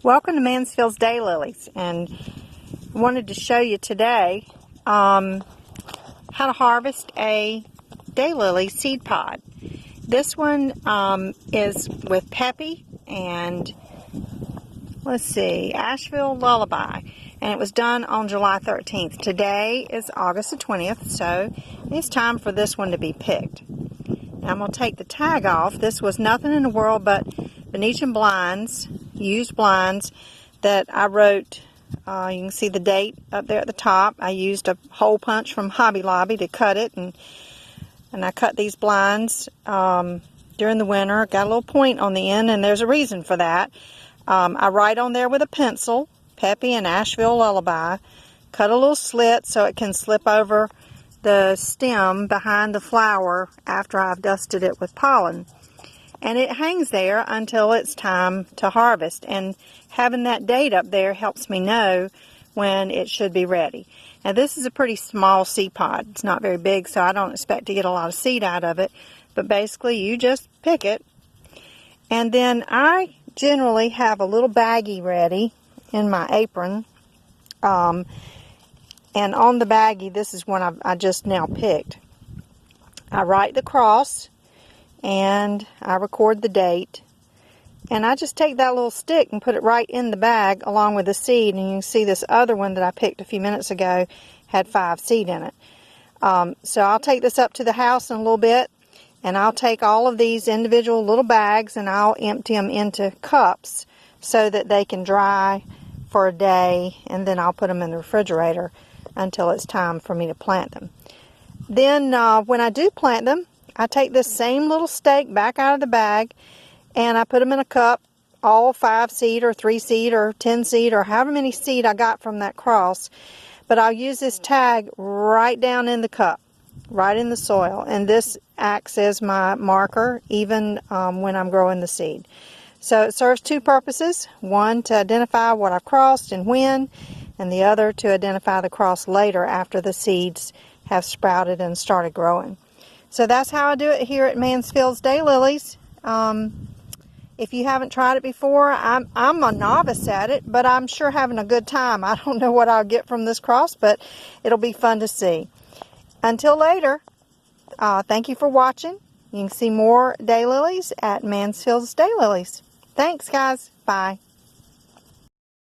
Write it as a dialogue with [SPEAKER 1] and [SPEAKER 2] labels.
[SPEAKER 1] Welcome to Mansfield's Daylilies, and I wanted to show you today how to harvest a daylily seed pod. This one is with Peppy and Asheville Lullaby, and it was done on July 13th. Today is August the 20th, so it's time for this one to be picked. Now I'm going to take the tag off. This was nothing in the world but Venetian blinds, used blinds that I wrote. You can see the date up there at the top. I used a hole punch from Hobby Lobby to cut it, and I cut these blinds during the winter. Got a little point on the end, and there's a reason for that. I write on there with a pencil, Peppy and Asheville Lullaby. Cut a little slit so it can slip over the stem behind the flower after I've dusted it with pollen. And it hangs there until it's time to harvest. And having that date up there helps me know when it should be ready. Now this is a pretty small seed pod. It's not very big, so I don't expect to get a lot of seed out of it. But basically you just pick it. And then I generally have a little baggie ready in my apron. And on the baggie, this is one I just now picked. I write the cross and I record the date. And I just take that little stick and put it right in the bag along with the seed. And you can see this other one that I picked a few minutes ago had 5 seed in it. So I'll take this up to the house in a little bit. And I'll take all of these individual little bags and I'll empty them into cups so that they can dry for a day. And then I'll put them in the refrigerator until it's time for me to plant them. Then when I do plant them, I take this same little stake back out of the bag and I put them in a cup, all 5 seed or 3 seed or 10 seed or however many seed I got from that cross. But I'll use this tag right down in the cup, right in the soil. And this acts as my marker even when I'm growing the seed. So it serves 2 purposes. One, to identify what I've crossed and when, and the other to identify the cross later after the seeds have sprouted and started growing. So that's how I do it here at Mansfield's Daylilies. If you haven't tried it before, I'm a novice at it, but I'm sure having a good time. I don't know what I'll get from this cross, but it'll be fun to see. Until later, thank you for watching. You can see more daylilies at Mansfield's Daylilies. Thanks, guys. Bye.